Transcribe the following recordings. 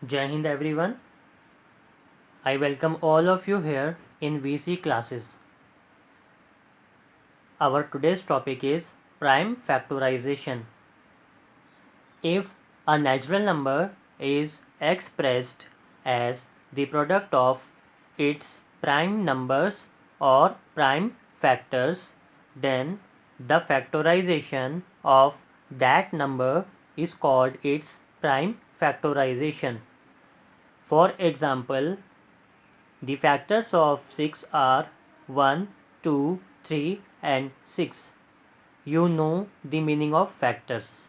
Jai Hind everyone. I welcome all of you here in VC classes. Our today's topic is prime factorization. If a natural number is expressed as the product of its prime numbers or prime factors, then the factorization of that number is called its prime factorization. For example, the factors of 6 are 1, 2, 3 and 6. You know the meaning of factors.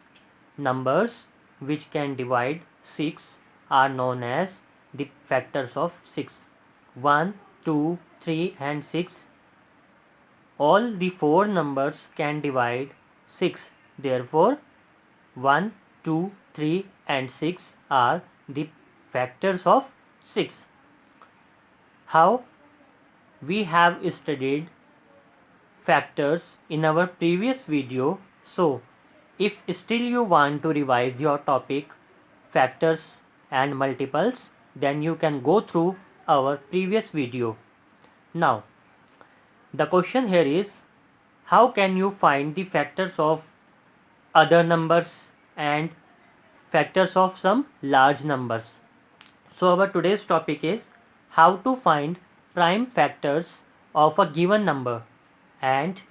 Numbers which can divide 6 are known as the factors of 6. 1, 2, 3 and 6. All the four numbers can divide 6. Therefore, 1, 2, 3 and 6 are the factors of 6. How we have studied factors in our previous video, so if still you want to revise your topic factors and multiples, then you can go through our previous video. Now the question here is, how can you find the factors of other numbers and factors of some large numbers? So our today's topic is how to find prime factors of a given number, and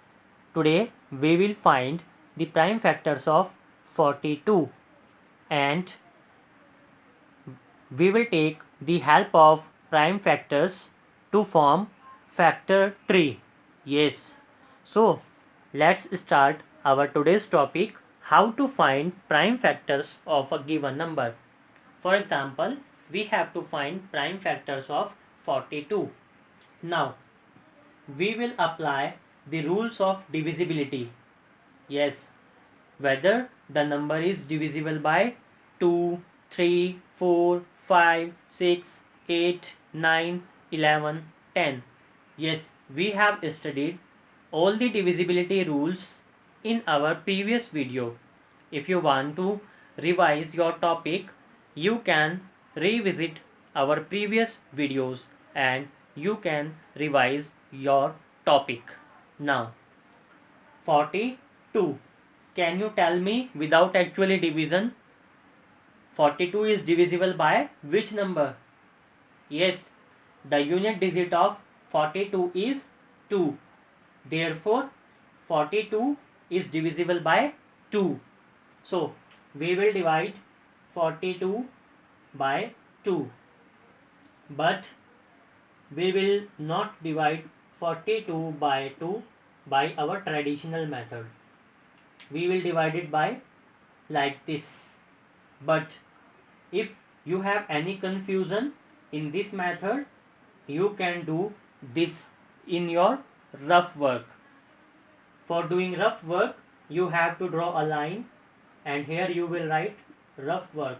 today we will find the prime factors of 42, and we will take the help of prime factors to form factor tree. Yes. So let's start our today's topic, how to find prime factors of a given number. For example, we have to find prime factors of 42. Now, we will apply the rules of divisibility. Yes, whether the number is divisible by 2, 3, 4, 5, 6, 8, 9, 11, 10. Yes, we have studied all the divisibility rules in our previous video. If you want to revise your topic, you can revisit our previous videos and you can revise your topic. Now, 42. Can you tell me without actually division? 42 is divisible by which number? Yes, the unit digit of 42 is 2. Therefore, 42 is divisible by 2. So, we will divide 42 by 2. But we will not divide 42 by 2 by our traditional method. We will divide it by like this. But if you have any confusion in this method, you can do this in your rough work. For doing rough work, you have to draw a line, and here you will write rough work,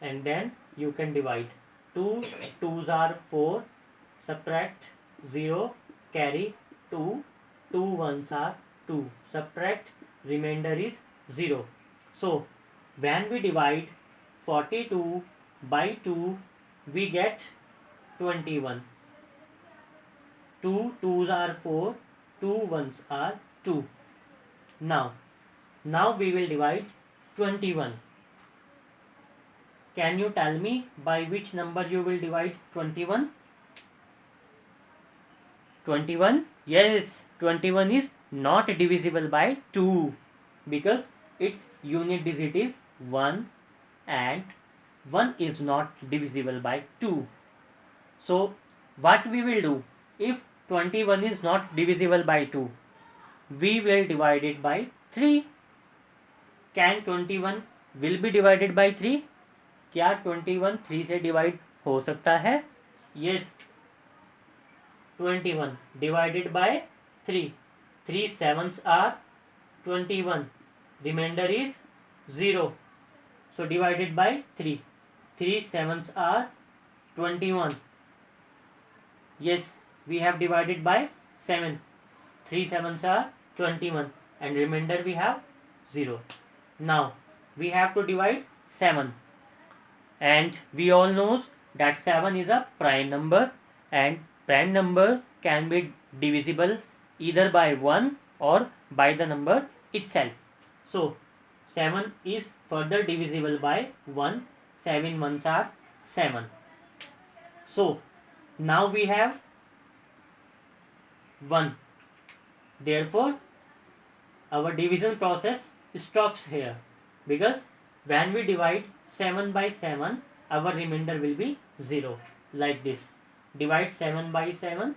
and then you can divide. 2 2s are 4, subtract 0, carry 2, 2 1s are 2, subtract, remainder is 0. So when we divide 42 by 2, we get 21. 2 2s are 4, 2 1s are 2. Now we will divide 21. Can you tell me by which number you will divide 21? 21? Yes, 21 is not divisible by 2 because its unit digit is 1 and 1 is not divisible by 2. So what we will do, if 21 is not divisible by 2, we will divide it by 3. Can 21 will be divided by 3? क्या 21 3 से divide हो सकता है? Yes, 21 divided by 3. 3 sevens are 21. Remainder is 0. So divided by 3. 3 sevens are 21. Yes, we have divided by 7. 3 sevens are 21 and remainder we have 0. Now we have to divide 7. and we all knows that 7 is a prime number, and prime number can be divisible either by 1 or by the number itself. So 7 is further divisible by 1. 7 ones are 7. So now we have 1. Therefore our division process stops here, because when we divide 7 by 7, our remainder will be 0, like this. Divide 7 by 7,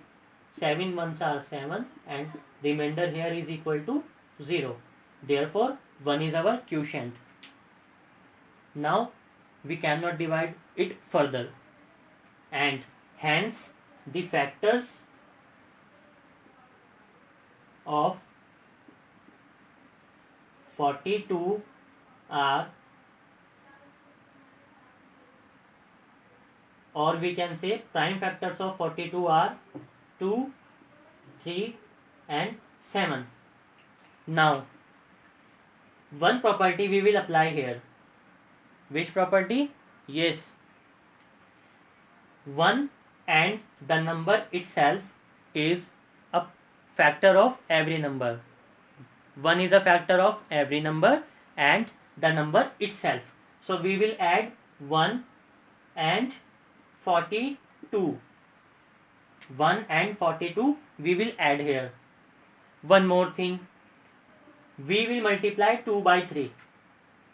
7 ones are 7, and remainder here is equal to 0. Therefore 1 is our quotient. Now we cannot divide it further, and hence the factors of 42 are, or we can say prime factors of 42 are 2, 3 and 7. Now one property we will apply here. Which property? Yes, 1 and the number itself is a factor of every number. 1 is a factor of every number and the number itself. So we will add 1 and 42. 1 and 42 we will add here. One more thing, we will multiply 2 by 3.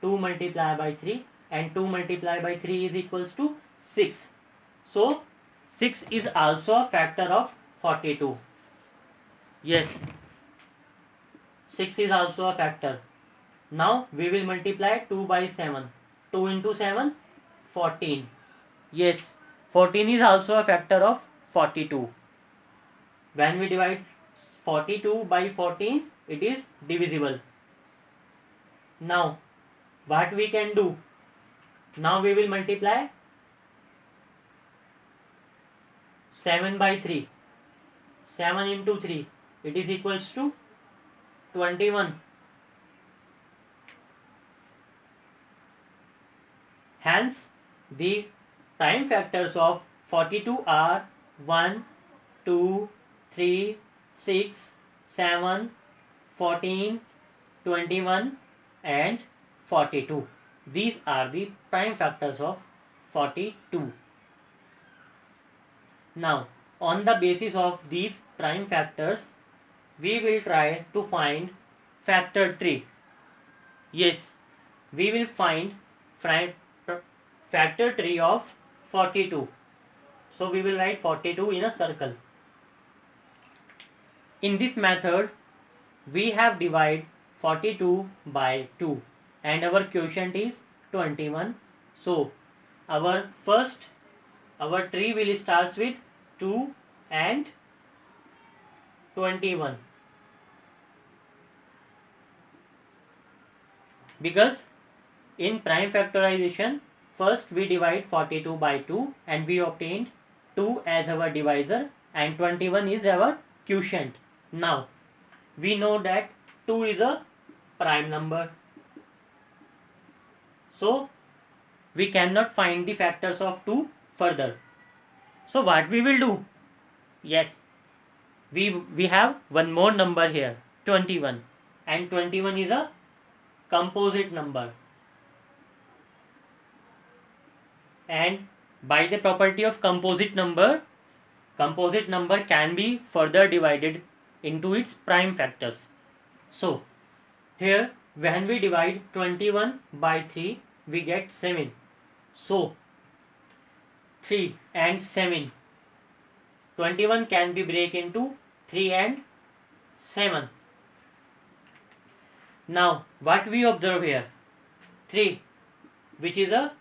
2 multiply by 3 and 2 multiply by 3 is equals to 6. So 6 is also a factor of 42. Yes, 6 is also a factor. Now we will multiply 2 by 7. 2 into 7, 14. Yes, 14 is also a factor of 42. When we divide 42 by 14, it is divisible. Now what we can do? Now we will multiply 7 by 3. 7 into 3, it is equals to 21. Hence the prime factors of 42 are 1, 2, 3, 6, 7, 14, 21 and 42. These are the prime factors of 42. Now on the basis of these prime factors, we will try to find factor tree. Yes, we will find factor tree of 42. So we will write 42 in a circle. In this method, we have divided 42 by 2 and our quotient is 21. So our tree will start with 2 and 21, because in prime factorization first we divide 42 by 2 and we obtained 2 as our divisor and 21 is our quotient. Now we know that 2 is a prime number, so we cannot find the factors of 2 further. So what we will do? Yes, we have one more number here, 21, and 21 is a composite number, and by the property of composite number can be further divided into its prime factors. So here when we divide 21 by 3, we get 7. So 3 and 7, 21 can be break into 3 and 7. Now what we observe here? 3, which is a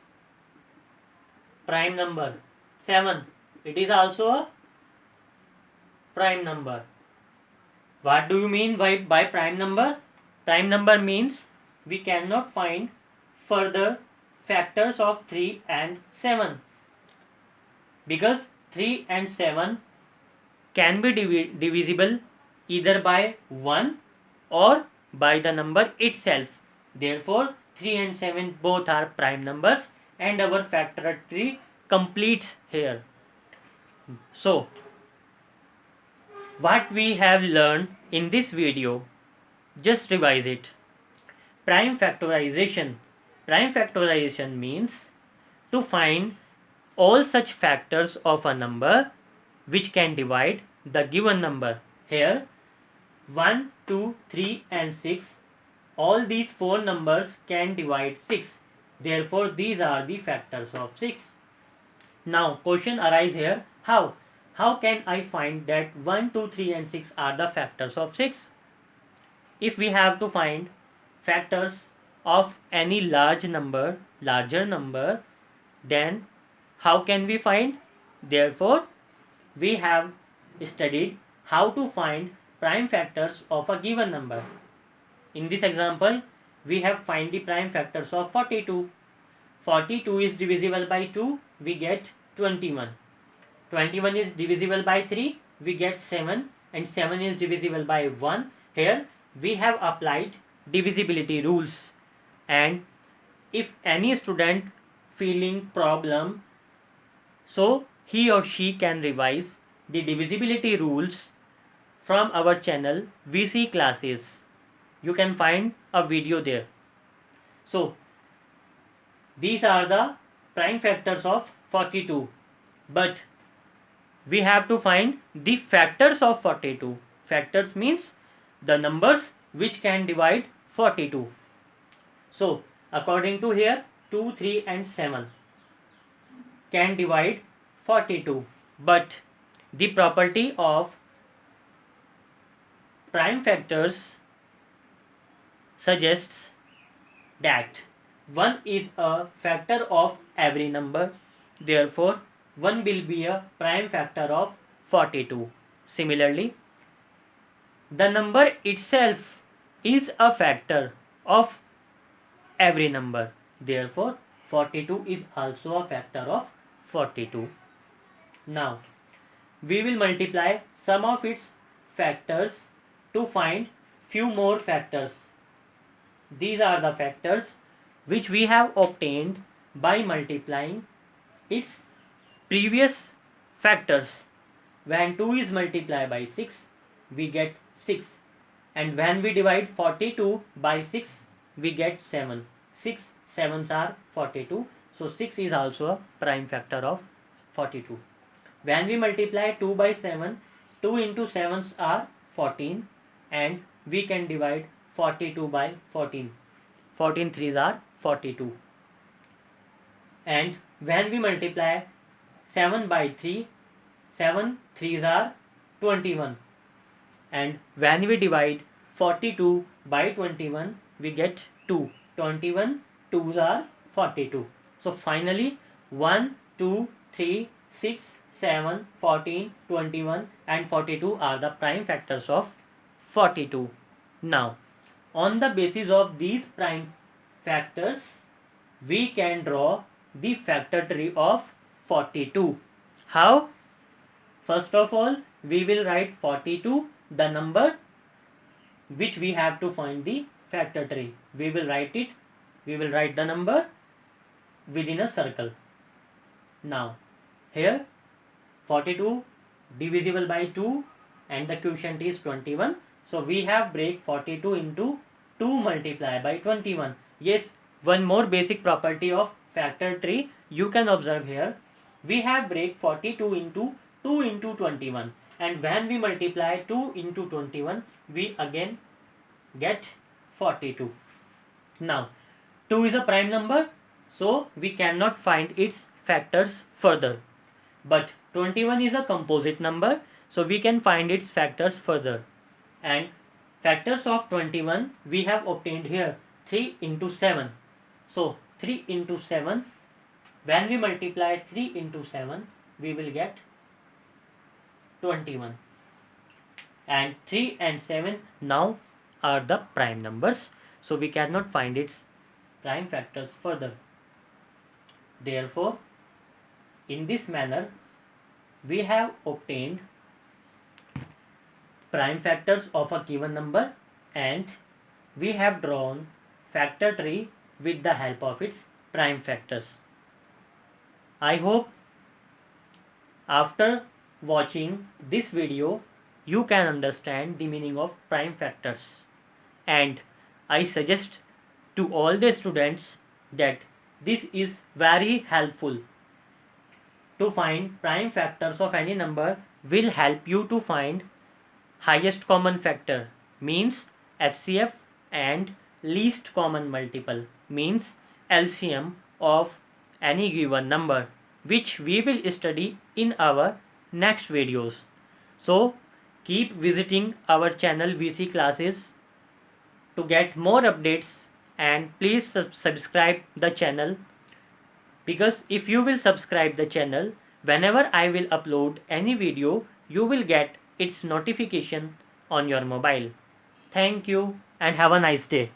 prime number. 7, it is also a prime number. What do you mean by prime number? Prime number means we cannot find further factors of 3 and 7, because 3 and 7 can be divisible either by 1 or by the number itself. Therefore 3 and 7 both are prime numbers and our factor tree completes here. So what we have learned in this video, just revise it. Prime factorization. Prime factorization means to find all such factors of a number which can divide the given number. Here 1, 2, 3 and 6, all these four numbers can divide 6. Therefore these are the factors of 6. Now question arises here, how? How can I find that 1, 2, 3 and 6 are the factors of 6? If we have to find factors of any larger number, then how can we find? Therefore we have studied how to find prime factors of a given number. In this example, we have find the prime factors of 42. 42 is divisible by 2, we get 21. 21 is divisible by 3, we get 7, and 7 is divisible by 1. Here we have applied divisibility rules, and if any student feeling problem, so he or she can revise the divisibility rules from our channel VC classes. You can find a video there. So these are the prime factors of 42, but we have to find the factors of 42. Factors means the numbers which can divide 42. So according to here 2, 3 and 7 can divide 42, but the property of prime factors suggests that 1 is a factor of every number, therefore 1 will be a prime factor of 42. Similarly, the number itself is a factor of every number, therefore 42 is also a factor of 42. Now we will multiply some of its factors to find few more factors. These are the factors which we have obtained by multiplying its previous factors. When 2 is multiplied by 6, we get 6, and when we divide 42 by 6, we get 7. 6 sevens are 42, so 6 is also a prime factor of 42. When we multiply 2 by 7, 2 into 7s are 14, and we can divide 42 by 14. 14 threes are 42. And when we multiply 7 by 3, 7 threes are 21. And when we divide 42 by 21, we get 2. 21 twos are 42. So finally 1, 2, 3, 6, 7, 14, 21 and 42 are the prime factors of 42. Now on the basis of these prime factors, we can draw the factor tree of 42. How? First of all, we will write 42, the number which we have to find the factor tree. We will write the number within a circle. Now here 42 divisible by 2 and the quotient is 21. So we have break 42 into 2 multiplied by 21. Yes, one more basic property of factor tree you can observe here. We have break 42 into 2 into 21, and when we multiply 2 into 21, we again get 42. Now 2 is a prime number, so we cannot find its factors further. But 21 is a composite number, so we can find its factors further. And factors of 21 we have obtained here 3 into 7. So 3 into 7, when we multiply 3 into 7, we will get 21. And 3 and 7 now are the prime numbers, so we cannot find its prime factors further. Therefore, in this manner, we have obtained prime factors of a given number, and we have drawn factor tree with the help of its prime factors. I hope after watching this video you can understand the meaning of prime factors, and I suggest to all the students that this is very helpful. To find prime factors of any number will help you to find highest common factor means HCF and least common multiple means LCM of any given number, which we will study in our next videos. So keep visiting our channel VC classes to get more updates, and please subscribe the channel, because if you will subscribe the channel, whenever I will upload any video you will get its notification on your mobile. Thank you and have a nice day.